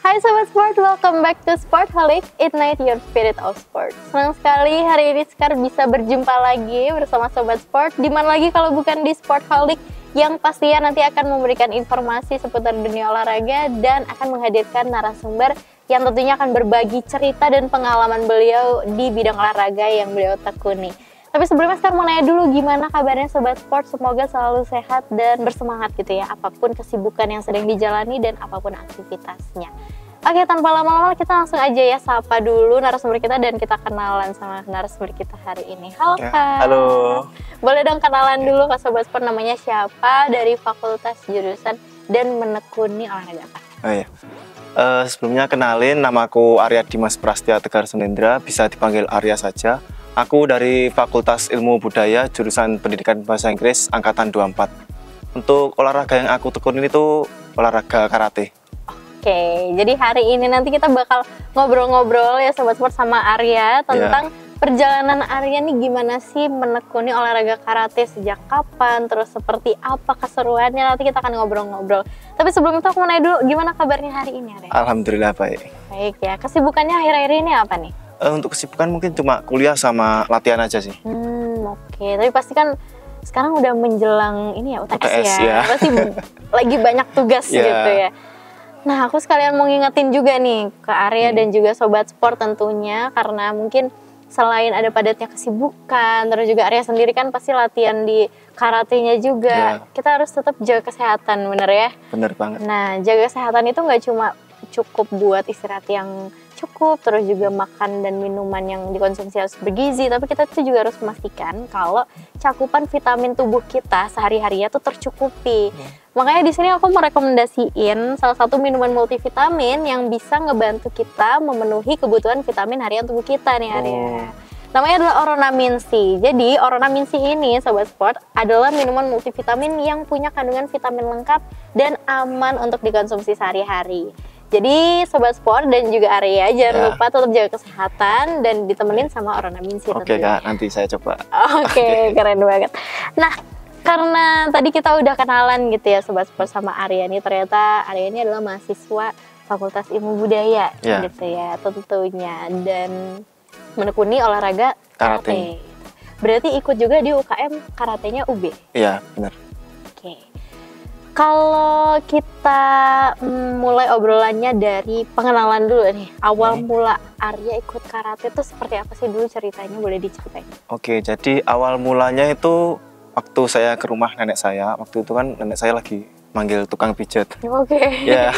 Hai Sobat Sport, welcome back to Sportholic, Ignite Your Spirit of Sport. Senang sekali hari ini Sekar bisa berjumpa lagi bersama Sobat Sport. Dimana lagi kalau bukan di Sportholic yang pastinya nanti akan memberikan informasi seputar dunia olahraga dan akan menghadirkan narasumber yang tentunya akan berbagi cerita dan pengalaman beliau di bidang olahraga yang beliau tekuni. Tapi sebelumnya sekarang mau nanya dulu gimana kabarnya Sobat Sport, semoga selalu sehat dan bersemangat gitu ya, apapun kesibukan yang sedang dijalani dan apapun aktivitasnya. Oke, tanpa lama-lama kita langsung aja ya sapa dulu narasumber kita dan kita kenalan sama narasumber kita hari ini. Halo Kak. Halo. Boleh dong kenalan dulu Kak Sobat Sport, namanya siapa, dari fakultas jurusan dan menekuni olahraga apa? Oh iya. Sebelumnya kenalin, namaku Arya Dimas Prastya Tegar Sunendra, bisa dipanggil Arya saja. Aku dari Fakultas Ilmu Budaya, jurusan Pendidikan Bahasa Inggris, Angkatan 24. Untuk olahraga yang aku tekunin itu olahraga karate. Oke, jadi hari ini nanti kita bakal ngobrol-ngobrol ya Sobat Sport sama Arya tentang perjalanan Arya nih gimana sih menekuni olahraga karate, sejak kapan, terus seperti apa keseruannya, nanti kita akan ngobrol-ngobrol. Tapi sebelum itu aku mau nanya dulu, gimana kabarnya hari ini Arya? Alhamdulillah baik. Baik ya, kesibukannya akhir-akhir ini apa nih? Untuk kesibukan mungkin cuma kuliah sama latihan aja sih. Oke, tapi pasti kan sekarang udah menjelang ini ya UTS ya. Pasti lagi banyak tugas gitu ya. Nah, aku sekalian mau ngingetin juga nih ke Arya dan juga Sobat Sport tentunya, karena mungkin selain ada padatnya kesibukan, terus juga Arya sendiri kan pasti latihan di karatenya juga. Kita harus tetap jaga kesehatan, bener ya? Bener banget. Nah, jaga kesehatan itu nggak cuma cukup buat istirahat yang cukup, terus juga makan dan minuman yang dikonsumsi harus bergizi, tapi kita tuh juga harus memastikan kalau cakupan vitamin tubuh kita sehari-harinya tuh tercukupi. Makanya di sini aku merekomendasiin salah satu minuman multivitamin yang bisa ngebantu kita memenuhi kebutuhan vitamin harian tubuh kita nih Arya. Namanya adalah Oronamin C. Jadi Oronamin C ini Sobat Sport adalah minuman multivitamin yang punya kandungan vitamin lengkap dan aman untuk dikonsumsi sehari-hari. Jadi Sobat Sport dan juga Arya jangan lupa tetap jaga kesehatan dan ditemenin sama Oronamin C. Oke Kak, nanti saya coba. Oke, keren banget. Nah, karena tadi kita udah kenalan gitu ya Sobat Sport sama Arya nih, ternyata Arya ini adalah mahasiswa Fakultas Ilmu Budaya gitu ya tentunya, dan menekuni olahraga karate. Berarti ikut juga di UKM karatenya UB? Iya, benar. Oke. Kalau kita mulai obrolannya dari pengenalan dulu nih, awal mula Arya ikut karate itu seperti apa sih dulu ceritanya, boleh diceritain? Oke, jadi awal mulanya itu waktu saya ke rumah nenek saya. Waktu itu kan nenek saya lagi manggil tukang pijat. Ya.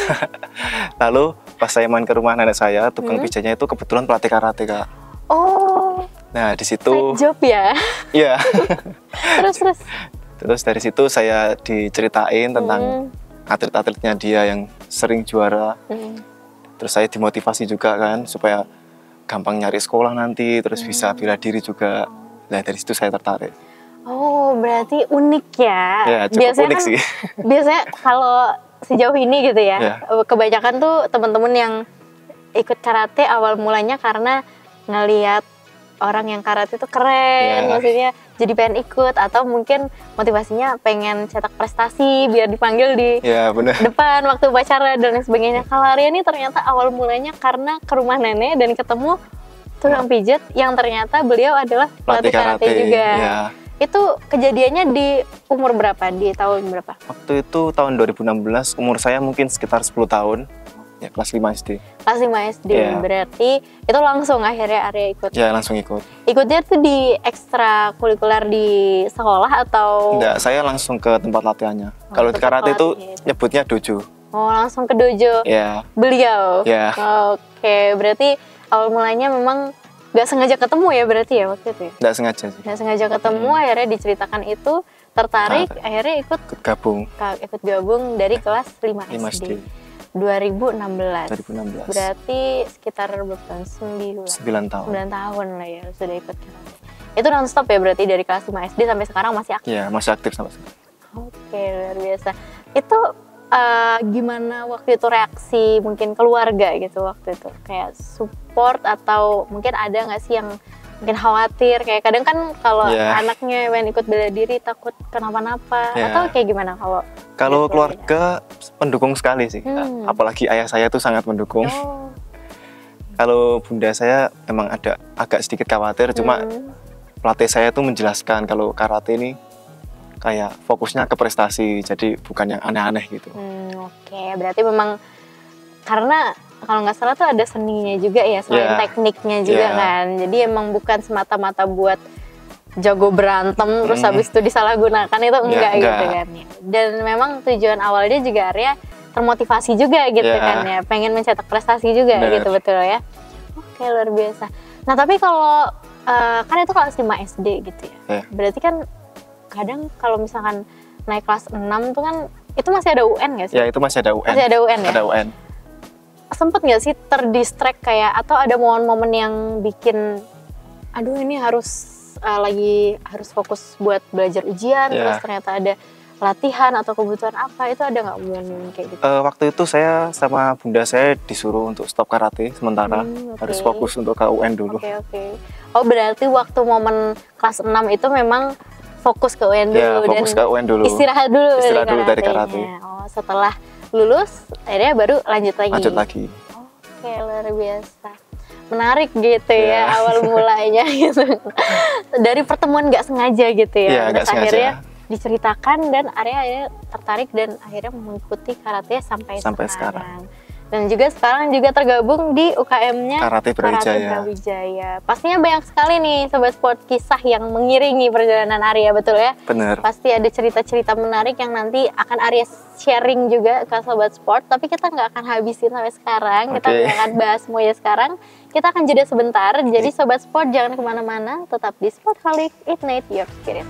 Lalu pas saya main ke rumah nenek saya, tukang pijatnya itu kebetulan pelatih karate Kak. Oh. Nah di situ. Side job ya? Iya. Terus. Terus dari situ saya diceritain tentang atlet-atletnya dia yang sering juara. Terus saya dimotivasi juga kan supaya gampang nyari sekolah nanti, terus bisa bela diri juga. Nah dari situ saya tertarik. Oh, berarti unik ya? Ya, cukup biasanya unik sih. Biasanya kalau sejauh ini gitu ya, kebanyakan tuh teman-teman yang ikut karate awal mulanya karena ngelihat orang yang karate itu keren, maksudnya jadi pengen ikut, atau mungkin motivasinya pengen cetak prestasi biar dipanggil di depan waktu upacara dan lain sebagainya. Kalau Arya ini ternyata awal mulanya karena ke rumah nenek dan ketemu tukang pijat yang ternyata beliau adalah pelatih karate juga. Itu kejadiannya di umur berapa? Di tahun berapa? Waktu itu tahun 2016, umur saya mungkin sekitar 10 tahun. Ya, kelas 5 SD. Kelas 5 SD, berarti itu langsung akhirnya Arya ikut? Ya, langsung ikut. Ikutnya tuh di ekstrakurikuler di sekolah atau? Enggak, saya langsung ke tempat latihannya. Kalau di karate itu nyebutnya dojo. Oh, langsung ke dojo beliau? Ya. Oke, berarti awal mulanya memang gak sengaja ketemu ya berarti ya waktu itu ya? Gak sengaja sih. Gak sengaja ketemu, akhirnya diceritakan itu, tertarik, akhirnya ikut gabung dari kelas 5 SD. 2016. Berarti sekitar berapa tahun? 9 tahun lah ya sudah ikut karate. Itu non-stop ya berarti dari kelas 5 SD sampai sekarang masih aktif? Iya, masih aktif sampai sekarang. Oke, luar biasa. Itu gimana waktu itu reaksi mungkin keluarga gitu waktu itu? Kayak support atau mungkin ada nggak sih yang mungkin khawatir, kayak kadang kan kalau anaknya pengen ikut bela diri takut kenapa-napa, atau kayak gimana kalau keluarga pendukung sekali sih, apalagi ayah saya tuh sangat mendukung. Kalau bunda saya emang ada agak sedikit khawatir, cuma pelatih saya tuh menjelaskan kalau karate ini kayak fokusnya ke prestasi, jadi bukan yang aneh-aneh gitu. Oke, berarti memang karena kalau nggak salah tuh ada seninya juga ya, selain tekniknya juga kan. Jadi emang bukan semata-mata buat jago berantem terus habis itu disalahgunakan, itu enggak gitu kan ya. Dan memang tujuan awalnya juga Arya termotivasi juga gitu kan ya, pengen mencetak prestasi juga gitu, betul ya. Oke, luar biasa. Nah tapi kalau kan itu kelas 5 SD gitu ya, berarti kan kadang kalau misalkan naik kelas 6 tuh kan itu masih ada UN nggak sih? Ya itu masih ada UN. Masih ada UN ya? Ada UN. Sempet nggak sih terdistract kayak, atau ada momen-momen yang bikin aduh ini harus harus fokus buat belajar ujian, terus ternyata ada latihan atau kebutuhan apa, itu ada nggak momen kayak gitu? Waktu itu saya sama bunda saya disuruh untuk stop karate sementara, harus fokus untuk ke UN dulu. Oh berarti waktu momen kelas 6 itu memang fokus ke UN dulu, fokus ke UN dulu. Istirahat dulu dari karate. Oh, setelah lulus akhirnya baru lanjut lagi. Oke, luar biasa, menarik gitu ya awal mulanya gitu. Dari pertemuan nggak sengaja gitu ya, terus akhirnya diceritakan dan Arya tertarik dan akhirnya mengikuti karate sampai sekarang. Dan juga sekarang juga tergabung di UKM-nya Karate Brawijaya. Pastinya banyak sekali nih Sobat Sport kisah yang mengiringi perjalanan Arya, betul ya? Bener. Pasti ada cerita-cerita menarik yang nanti akan Arya sharing juga ke Sobat Sport. Tapi kita nggak akan habisin sampai sekarang, kita nggak akan bahas semuanya sekarang. Kita akan jeda sebentar, jadi Sobat Sport jangan kemana-mana, tetap di Sportholic, Ignite Your Spirit.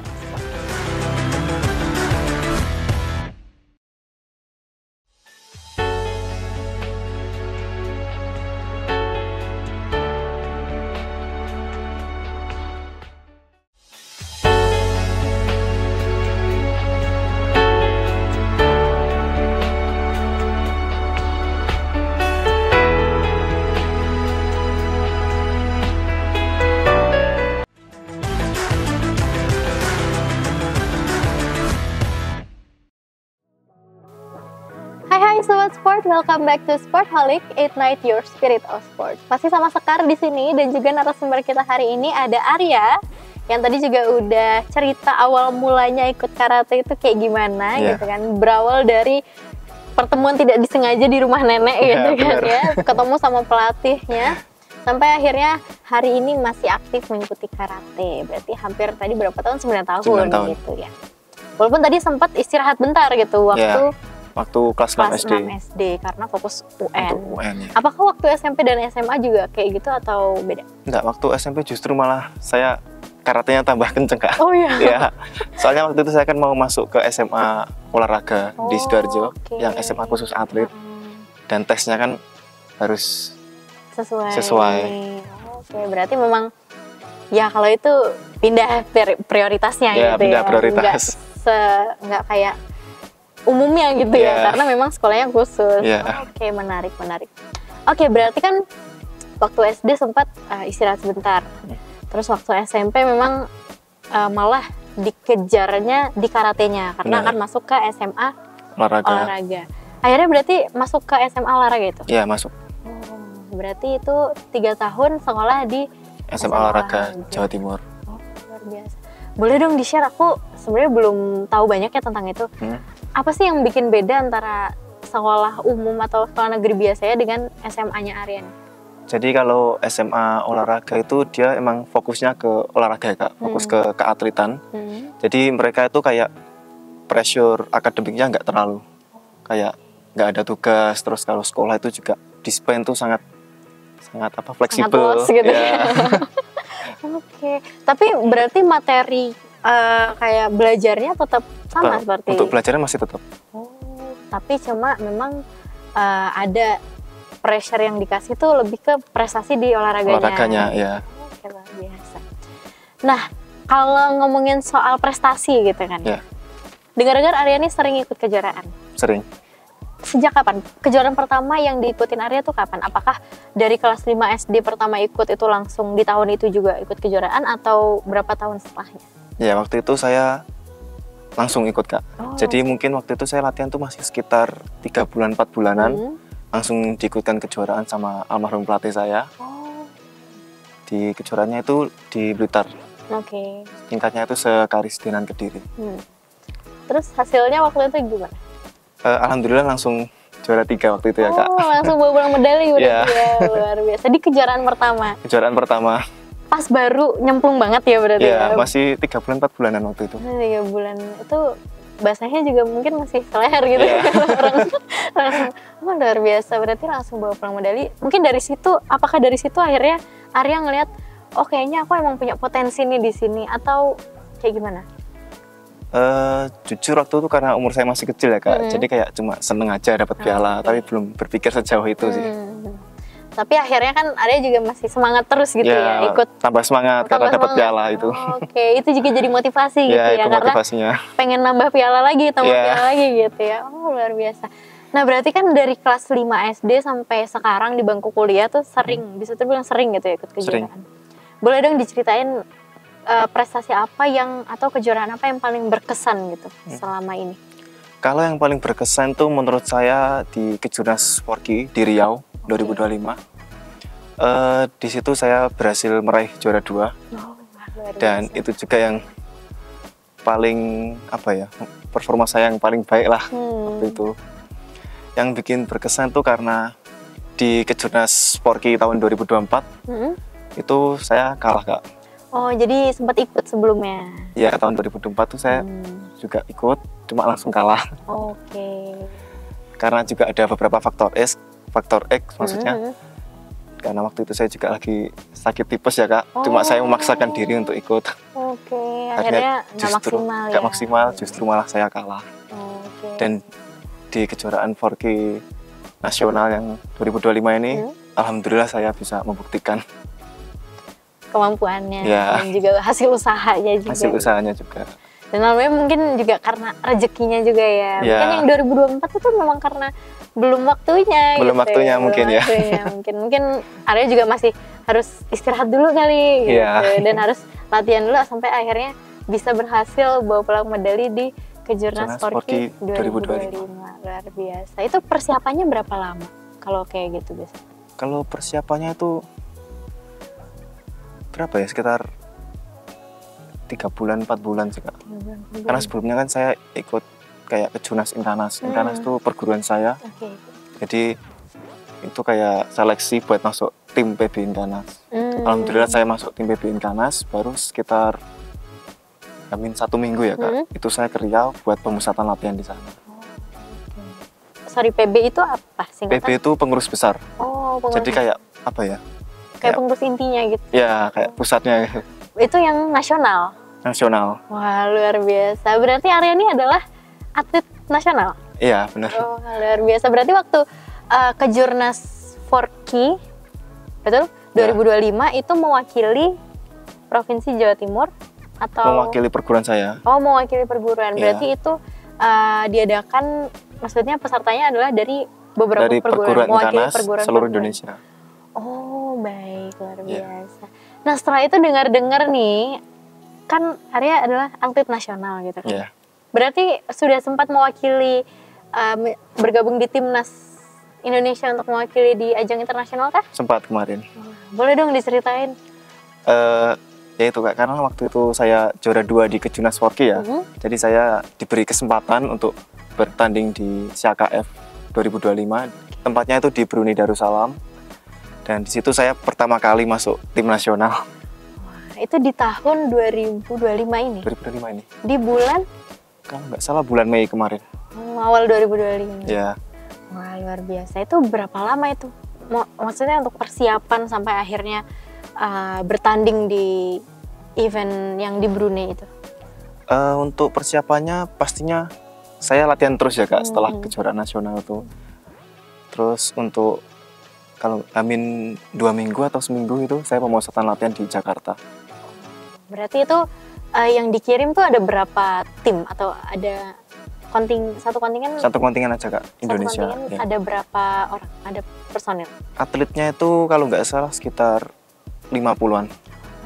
Sobat Sport, welcome back to Sportholic, Ignite Your Spirit of Sport. Masih sama Sekar di sini dan juga narasumber kita hari ini ada Arya yang tadi juga udah cerita awal mulanya ikut karate itu kayak gimana gitu kan. Berawal dari pertemuan tidak disengaja di rumah nenek gitu kan ya, ketemu sama pelatihnya sampai akhirnya hari ini masih aktif mengikuti karate. Berarti hampir tadi berapa tahun? 9 tahun gitu ya. Walaupun tadi sempat istirahat bentar gitu waktu kelas 6 SD karena fokus UN. Untuk UN ya. Apakah waktu SMP dan SMA juga kayak gitu atau beda? Enggak, waktu SMP justru malah saya karatenya tambah kenceng Kak. Oh iya? Ya, soalnya waktu itu saya kan mau masuk ke SMA olahraga di Sidoarjo, yang SMA khusus atlet. Dan tesnya kan harus sesuai. Oke, berarti memang ya kalau itu pindah prioritasnya gitu ya. Pindah prioritas. Nggak kayak umumnya gitu ya, karena memang sekolahnya khusus. Oke, menarik. Oke, berarti kan waktu SD sempat istirahat sebentar. Terus waktu SMP memang malah dikejarnya di karatenya karena akan masuk ke SMA olahraga. Akhirnya berarti masuk ke SMA olahraga itu? Iya, masuk. Berarti itu 3 tahun sekolah di SMA olahraga Jawa Timur. Luar biasa. Boleh dong di-share, aku sebenarnya belum tahu banyak ya tentang itu. Apa sih yang bikin beda antara sekolah umum atau sekolah negeri biasanya dengan SMA-nya Arya? Jadi kalau SMA olahraga itu dia emang fokusnya ke olahraga Kak, fokus ke keatletan. Jadi mereka itu kayak pressure akademiknya nggak terlalu, kayak nggak ada tugas. Terus kalau sekolah itu juga disiplin tuh sangat fleksibel. Gitu ya. Oke, tapi berarti materi kayak belajarnya tetap sama seperti? Untuk belajarnya masih tetap. Tapi cuma memang ada pressure yang dikasih tuh lebih ke prestasi di olahraganya. Ya. Oke, luar biasa. Nah, kalau ngomongin soal prestasi gitu kan, dengar-dengar Arya ini sering ikut kejuaraan. Sering. sejak kapan? Kejuaraan pertama yang diikutin Arya tuh kapan? Apakah dari kelas 5 SD pertama ikut itu langsung di tahun itu juga ikut kejuaraan atau berapa tahun setelahnya? Ya, waktu itu saya langsung ikut, Kak. Oh. Jadi mungkin waktu itu saya latihan tuh masih sekitar 3 bulan 4 bulanan. Langsung diikutkan kejuaraan sama almarhum pelatih saya. Oh. Di kejuaraannya itu di Blitar. Oke. Tingkatnya itu Sekarisdenan Kediri. Terus hasilnya waktu itu gimana? Alhamdulillah langsung juara 3 waktu itu ya, Kak. Oh, langsung bawa pulang medali berarti Iya. ya. Luar biasa. Di kejuaraan pertama. Kejuaraan pertama. Pas baru nyemplung banget ya berarti Ya, ya. masih 3 bulan 4 bulanan waktu itu. 3 bulan itu bahasanya juga mungkin masih seleher gitu. Iya. Oh, luar biasa. Berarti langsung bawa pulang medali. Mungkin dari situ, apakah dari situ akhirnya Arya ngelihat, oh kayaknya aku emang punya potensi nih di sini, atau kayak gimana? Jujur waktu itu karena umur saya masih kecil ya, Kak. Jadi kayak cuma seneng aja dapat piala, tapi belum berpikir sejauh itu sih. Tapi akhirnya kan Arya juga masih semangat terus gitu ya, ikut. Tambah semangat karena dapat piala itu. Oke, itu juga jadi motivasi gitu ya, itu karena motivasinya. pengen nambah piala lagi, piala lagi gitu ya. Oh, luar biasa. Nah, berarti kan dari kelas 5 SD sampai sekarang di bangku kuliah tuh sering, bisa terbilang sering gitu ya ikut kejuaraan. Boleh dong diceritain prestasi apa yang, atau kejuaraan apa yang paling berkesan gitu selama ini? Kalau yang paling berkesan tuh menurut saya di Kejurnas Forky di Riau 2025. Di situ saya berhasil meraih juara 2. Dan itu juga yang paling performa saya yang paling baik lah waktu itu. Yang bikin berkesan tuh karena di Kejurnas Forky tahun 2024 itu saya kalah, Kak. Oh, jadi sempat ikut sebelumnya? Ya, tahun 2024 tuh saya juga ikut, cuma langsung kalah. Oke. Karena juga ada beberapa faktor X maksudnya. Karena waktu itu saya juga lagi sakit tipes ya, Kak. Cuma saya memaksakan diri untuk ikut. Oke, akhirnya nggak maksimal ya? Nggak maksimal, justru malah saya kalah. Dan di kejuaraan Forky nasional yang 2025 ini, alhamdulillah saya bisa membuktikan kemampuannya dan juga hasil usahanya juga. Hasil usahanya juga. Dan namanya mungkin juga karena rezekinya juga ya. Mungkin yang 2024 itu memang karena belum waktunya. Belum gitu waktunya ya. mungkin ya. Mungkin Arya juga masih harus istirahat dulu kali gitu. Dan harus latihan dulu sampai akhirnya bisa berhasil bawa pulang medali di Kejurnas Forky 2025. Luar biasa. Itu persiapannya berapa lama kalau kayak gitu biasanya? Kalau persiapannya itu berapa ya, sekitar 3 bulan 4 bulan sih, Kak. Karena sebelumnya kan saya ikut kayak Kejurnas Inkanas. Inkanas itu perguruan saya. Jadi itu kayak seleksi buat masuk tim PB Inkanas. Alhamdulillah saya masuk tim PB Inkanas baru sekitar Amin 1 minggu ya, Kak. Itu saya ke Riau buat pemusatan latihan di sana. Sorry, PB itu apa singkatan? PB itu pengurus besar. Oh, pengurus. Jadi kayak apa ya? Kayak pengurus intinya gitu. Ya, kayak pusatnya. Itu yang nasional. Nasional. Wah, luar biasa. Berarti Arya ini adalah atlet nasional? Iya, benar. Oh, luar biasa. Berarti waktu Kejurnas Forky, betul? 2025 itu mewakili Provinsi Jawa Timur atau? Mewakili perguruan saya. Oh, mewakili perguruan. Berarti itu diadakan, maksudnya pesertanya adalah dari beberapa perguruan mewakili perguruan seluruh Indonesia. Oh, baik, luar biasa. Nah, setelah itu dengar-dengar nih, kan Arya adalah atlet nasional gitu kan. Berarti sudah sempat mewakili, bergabung di timnas Indonesia untuk mewakili di ajang internasional kah? Sempat kemarin. Boleh dong diceritain. Ya itu, Kak, karena waktu itu saya juara 2 di Kejurnas Forky ya. Jadi saya diberi kesempatan untuk bertanding di CAKF 2025. Tempatnya itu di Brunei Darussalam. Dan di situ saya pertama kali masuk tim nasional. Wah, itu di tahun 2025 ini? 2025 ini. Di bulan? Kalau nggak salah bulan Mei kemarin. Awal 2025? Ya. Wah, luar biasa. Itu berapa lama itu? Maksudnya untuk persiapan sampai akhirnya bertanding di event yang di Brunei itu? Untuk persiapannya pastinya saya latihan terus ya, Kak, setelah kejuaraan nasional itu. Terus untuk kalau Amin 2 minggu atau seminggu itu saya pemusatan latihan di Jakarta. Berarti itu yang dikirim tuh ada berapa tim atau ada satu kontingen Satu kontingen aja Kak, Indonesia. Satu kontingen Ya. ada berapa orang? Ada personil? Atletnya itu kalau nggak salah sekitar 50-an.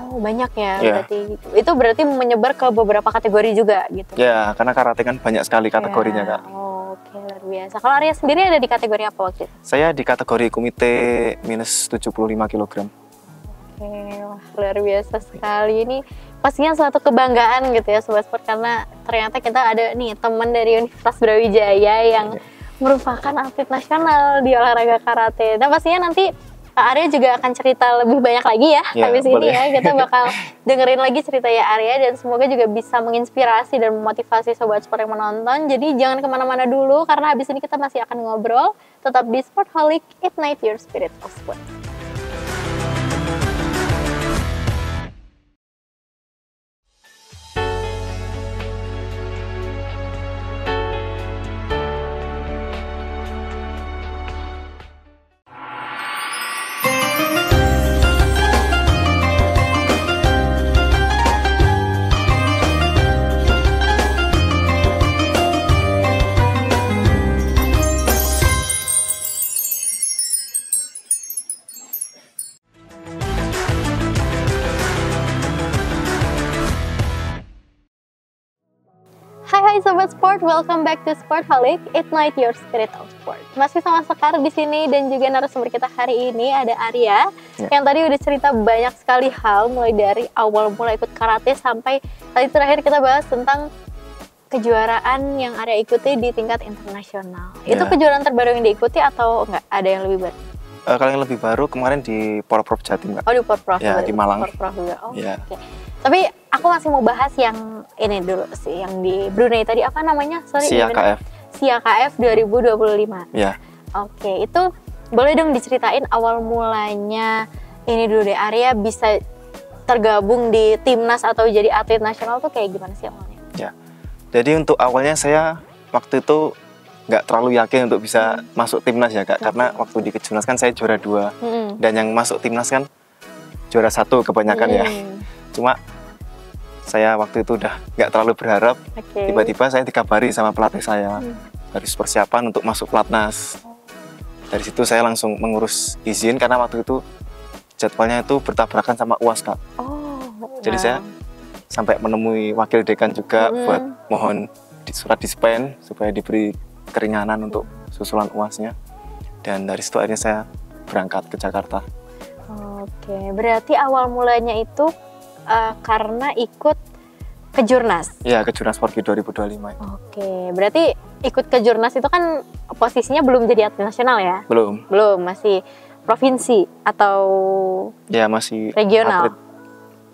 Oh banyak ya, Ya. berarti itu berarti menyebar ke beberapa kategori juga gitu. Ya, karena karate kan banyak sekali kategorinya Ya, Kak. oke, luar biasa. Kalau Arya sendiri ada di kategori apa waktu itu? Saya di kategori komite minus 75 kg. Oke, wah luar biasa sekali. Ini pastinya suatu kebanggaan gitu ya Sobat Sport, karena ternyata kita ada nih teman dari Universitas Brawijaya yang merupakan atlet nasional di olahraga karate. Dan pastinya nanti Kak Arya juga akan cerita lebih banyak lagi ya, Ya, habis ini boleh. ya. Kita bakal dengerin lagi cerita ya Arya, dan semoga juga bisa menginspirasi dan memotivasi Sobat Sport yang menonton. Jadi jangan kemana-mana dulu, karena habis ini kita masih akan ngobrol. Tetap di Sportholic, Ignite Your Spirit of Sport. Hai Sobat Sport, welcome back to Sportholic, Ignite Your Spirit of Sport. Masih sama Sekar di sini, dan juga narasumber kita hari ini ada Arya yang tadi udah cerita banyak sekali hal, mulai dari awal mulai ikut karate sampai tadi terakhir kita bahas tentang kejuaraan yang Arya ikuti di tingkat internasional. Itu kejuaraan terbaru yang diikuti atau enggak? Ada yang lebih baru? Kalau yang lebih baru kemarin di Porprov Jatim Kak. Oh, di Porprov Ya, di Malang. Porprov juga. Oh, Ya. oke. Tapi aku masih mau bahas yang ini dulu sih, yang di Brunei tadi, apa namanya? Sorry, SIAKF. SIAKF 2025. Ya. Oke, itu boleh dong diceritain awal mulanya ini dulu deh, Arya bisa tergabung di timnas atau jadi atlet nasional tuh kayak gimana sih awalnya? Ya. Jadi untuk awalnya saya waktu itu nggak terlalu yakin untuk bisa masuk timnas ya Kak, karena waktu di kejurnas kan saya juara 2 dan yang masuk timnas kan juara 1 kebanyakan ya. Cuma saya waktu itu udah nggak terlalu berharap. Tiba-tiba saya dikabari sama pelatih saya harus persiapan untuk masuk pelatnas. Dari situ saya langsung mengurus izin karena waktu itu jadwalnya itu bertabrakan sama UAS Kak. Jadi saya sampai menemui wakil dekan juga buat mohon surat dispen supaya diberi keringanan untuk susulan UASnya. Dan dari situ akhirnya saya berangkat ke Jakarta. Oke, berarti awal mulanya itu karena ikut kejurnas. Iya, kejurnas Porki 2025. Oke, berarti ikut kejurnas itu kan posisinya belum jadi atlet nasional ya? Belum. Belum, masih provinsi atau Ya, masih regional.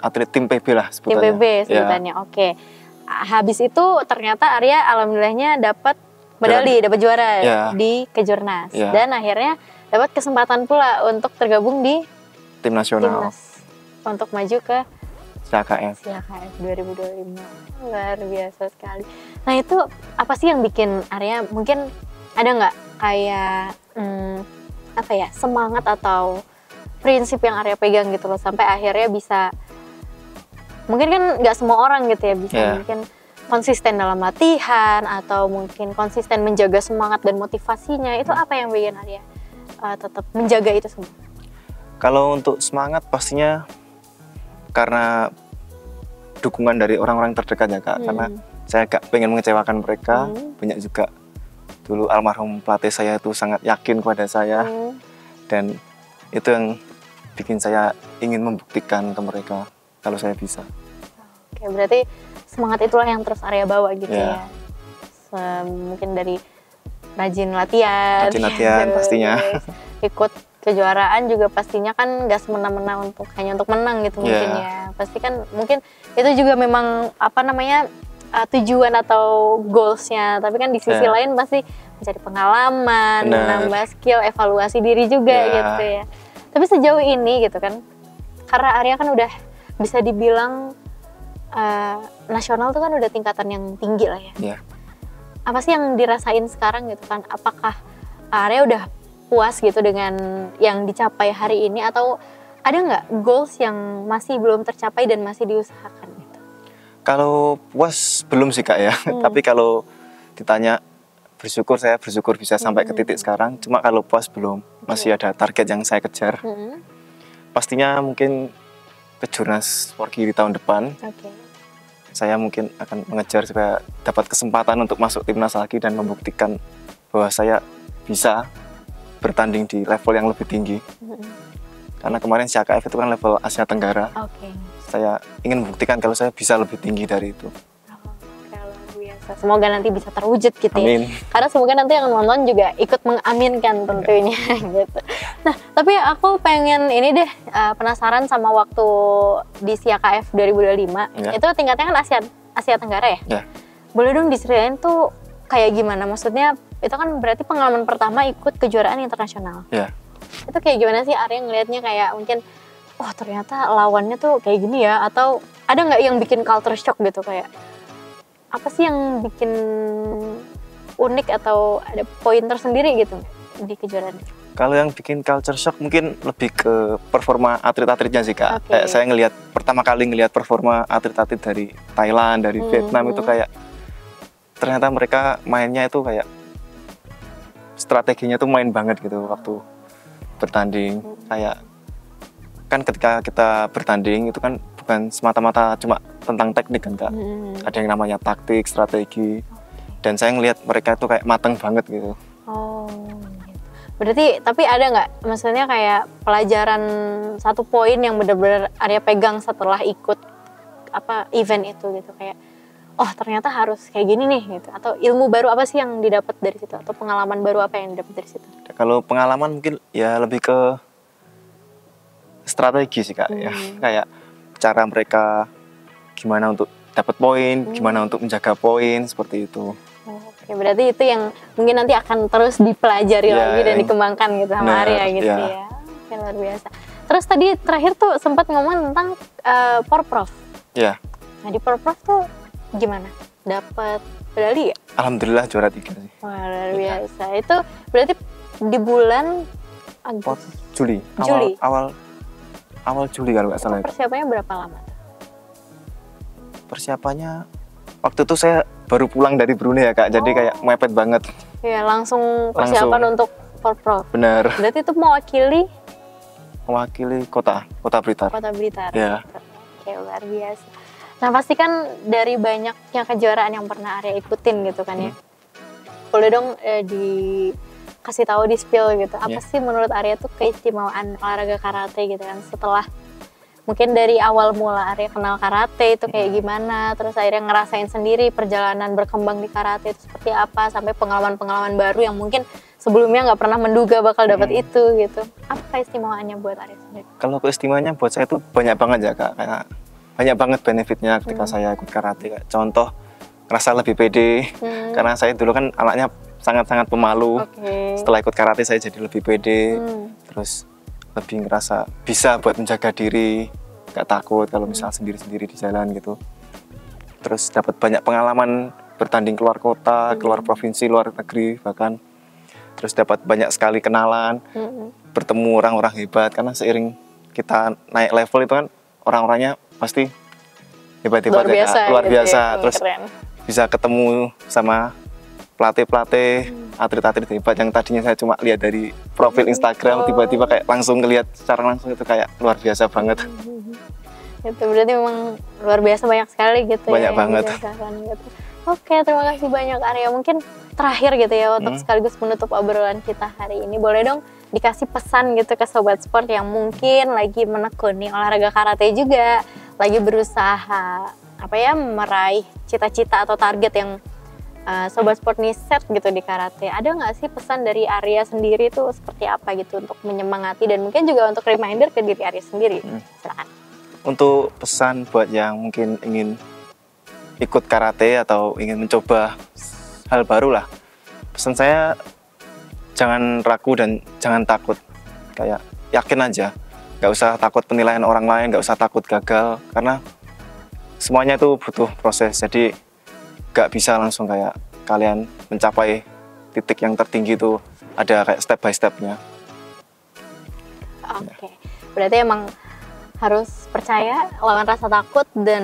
Atlet tim PB lah Tim sebutannya. PB sebutannya. Oke. Habis itu ternyata Arya alhamdulillahnya dapat medali, dapat juara di kejurnas. Dan akhirnya dapat kesempatan pula untuk tergabung di tim nasional. Timnas untuk maju ke SIAKF 2025. Luar biasa sekali. Nah, itu apa sih yang bikin Arya, mungkin ada nggak kayak apa ya, semangat atau prinsip yang Arya pegang gitu loh sampai akhirnya bisa, mungkin kan nggak semua orang gitu ya bisa mungkin konsisten dalam latihan atau mungkin konsisten menjaga semangat dan motivasinya. Itu apa yang bikin Arya tetap menjaga itu semua? Kalau untuk semangat pastinya karena dukungan dari orang-orang terdekat ya Kak, karena saya gak pengen mengecewakan mereka. Banyak juga dulu almarhum pelatih saya itu sangat yakin kepada saya, dan itu yang bikin saya ingin membuktikan ke mereka kalau saya bisa. Oke, berarti semangat itulah yang terus Arya bawa gitu ya. Mungkin dari rajin latihan pastinya. Ikut kejuaraan juga pastinya kan gak semena-mena hanya untuk menang gitu mungkin ya. Pasti kan mungkin itu juga memang apa namanya tujuan atau goalsnya, tapi kan di sisi lain pasti mencari pengalaman, menambah skill, evaluasi diri juga gitu ya. Tapi sejauh ini gitu kan, karena Arya kan udah bisa dibilang nasional tuh kan udah tingkatan yang tinggi lah ya. Apa sih yang dirasain sekarang gitu kan? Apakah Arya udah puas gitu dengan yang dicapai hari ini, atau ada nggak goals yang masih belum tercapai dan masih diusahakan gitu? Kalau puas belum sih Kak ya, tapi kalau ditanya saya bersyukur bisa sampai ke titik sekarang. Cuma kalau puas belum, masih ada target yang saya kejar. Pastinya mungkin ke Jurnas Porki di tahun depan. Saya mungkin akan mengejar supaya dapat kesempatan untuk masuk timnas lagi dan membuktikan bahwa saya bisa bertanding di level yang lebih tinggi. Karena kemarin CAKF itu kan level Asia Tenggara. Saya ingin membuktikan kalau saya bisa lebih tinggi dari itu. Semoga nanti bisa terwujud gitu Amin. ya. Karena semoga nanti yang nonton juga ikut mengaminkan tentunya gitu. Nah, tapi aku pengen ini deh, penasaran sama waktu di CAKF 2025. Itu tingkatnya kan Asia Tenggara ya? Boleh dong diceritain tuh kayak gimana? Maksudnya itu kan berarti pengalaman pertama ikut kejuaraan internasional. Itu kayak gimana sih Arya ngelihatnya, kayak mungkin oh ternyata lawannya tuh kayak gini ya, atau ada nggak yang bikin culture shock gitu, kayak apa sih yang bikin unik atau ada poin tersendiri gitu di kejuaraan? Kalau yang bikin culture shock mungkin lebih ke performa atlet-atletnya sih Kak. Kayak saya pertama kali ngelihat performa atlet-atlet dari Thailand, dari Vietnam itu kayak ternyata mereka mainnya itu kayak strateginya tuh main banget gitu waktu bertanding. Kayak kan ketika kita bertanding itu kan bukan semata-mata cuma tentang teknik kan Kak. Ada yang namanya taktik, strategi. Dan saya ngelihat mereka itu kayak mateng banget gitu. Berarti tapi ada nggak, maksudnya kayak pelajaran satu poin yang benar-benar Arya pegang setelah ikut event itu gitu, kayak oh ternyata harus kayak gini nih gitu, atau ilmu baru apa sih yang didapat dari situ, atau pengalaman baru apa yang didapat dari situ? Kalau pengalaman mungkin ya lebih ke strategi sih Kak ya. Kayak cara mereka gimana untuk dapat poin, gimana untuk menjaga poin, seperti itu. Berarti itu yang mungkin nanti akan terus dipelajari lagi dan dikembangkan gitu sama Arya gitu ya. Luar biasa. Terus tadi terakhir tuh sempat ngomong tentang Porprov. Nah di Porprov tuh gimana? Dapat medali ya? Alhamdulillah juara 3 sih. Wah luar biasa. Itu berarti di bulan Agustus. Juli. Awal Juli kalau nggak salah. Persiapannya berapa lama? Persiapannya waktu itu saya baru pulang dari Brunei ya Kak, jadi kayak mepet banget. Iya, langsung persiapan untuk Porprov. Benar. Berarti itu mewakili kota Blitar. Kota Blitar. Ya. Oke, luar biasa. Nah pasti kan dari banyaknya kejuaraan yang pernah Arya ikutin gitu kan ya. Boleh dong dikasih tahu, di spill gitu. Apa sih menurut Arya tuh keistimewaan olahraga karate gitu kan, setelah mungkin dari awal mula Arya kenal karate itu kayak gimana, terus akhirnya ngerasain sendiri perjalanan berkembang di karate itu seperti apa, sampai pengalaman-pengalaman baru yang mungkin sebelumnya nggak pernah menduga bakal dapat itu gitu. Apa keistimewaannya buat Arya sendiri? Kalau keistimewaannya buat saya itu banyak banget ya Kak, kayak banyak banget benefitnya ketika saya ikut karate. Kayak contoh, ngerasa lebih pede, karena saya dulu kan anaknya sangat-sangat pemalu. Setelah ikut karate saya jadi lebih pede, terus lebih ngerasa bisa buat menjaga diri, gak takut kalau misal sendiri-sendiri di jalan gitu. Terus dapat banyak pengalaman bertanding keluar kota, keluar provinsi, luar negeri bahkan. Terus dapat banyak sekali kenalan, bertemu orang-orang hebat, karena seiring kita naik level itu kan orang-orangnya pasti hebat-hebat luar biasa. Terus bisa ketemu sama pelatih-pelatih, atlet-atlet hebat yang tadinya saya cuma lihat dari profil Instagram, tiba-tiba kayak langsung ngelihat secara langsung, itu kayak luar biasa banget. Itu berarti memang luar biasa, banyak sekali gitu. Banyak banget. Gitu. Oke, terima kasih banyak Arya. Mungkin terakhir gitu ya, untuk sekaligus menutup obrolan kita hari ini, boleh dong dikasih pesan gitu ke Sobat Sport yang mungkin lagi menekuni olahraga karate juga, lagi berusaha meraih cita-cita atau target yang Sobat Sport nih set gitu di karate. Ada nggak sih pesan dari Arya sendiri tuh seperti apa gitu untuk menyemangati dan mungkin juga untuk reminder ke diri Arya sendiri? Silakan. Untuk pesan buat yang mungkin ingin ikut karate atau ingin mencoba hal baru lah, pesan saya jangan ragu dan jangan takut. Kayak yakin aja, nggak usah takut penilaian orang lain, nggak usah takut gagal, karena semuanya itu butuh proses. Jadi gak bisa langsung kayak kalian mencapai titik yang tertinggi itu, ada kayak step by stepnya. Oke. Berarti emang harus percaya, lawan rasa takut, dan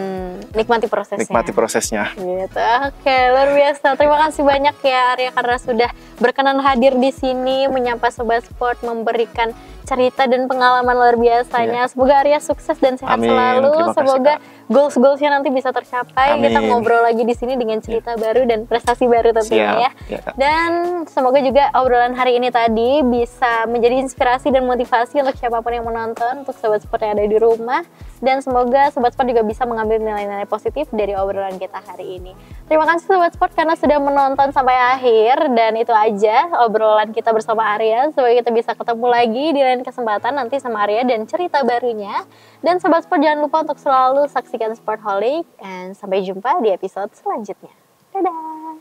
nikmati prosesnya. Nikmati prosesnya. Gitu. Oke, luar biasa. Terima kasih banyak ya Arya karena sudah berkenan hadir di sini, menyapa Sobat Sport, memberikan cerita dan pengalaman luar biasanya. Semoga Arya sukses dan sehat selalu. Semoga goals-goalsnya nanti bisa tercapai. Kita ngobrol lagi di sini dengan cerita baru dan prestasi baru tentunya ya. Dan semoga juga obrolan hari ini tadi bisa menjadi inspirasi dan motivasi untuk siapapun yang menonton, untuk Sobat Sport yang ada di rumah. Dan semoga Sobat Sport juga bisa mengambil nilai-nilai positif dari obrolan kita hari ini. Terima kasih Sobat Sport karena sudah menonton sampai akhir. Dan itu aja obrolan kita bersama Arya. Semoga kita bisa ketemu lagi di lain kesempatan nanti sama Arya dan cerita barunya. Dan Sobat Sport jangan lupa untuk selalu saksikan Sportholic. Dan sampai jumpa di episode selanjutnya. Dadah!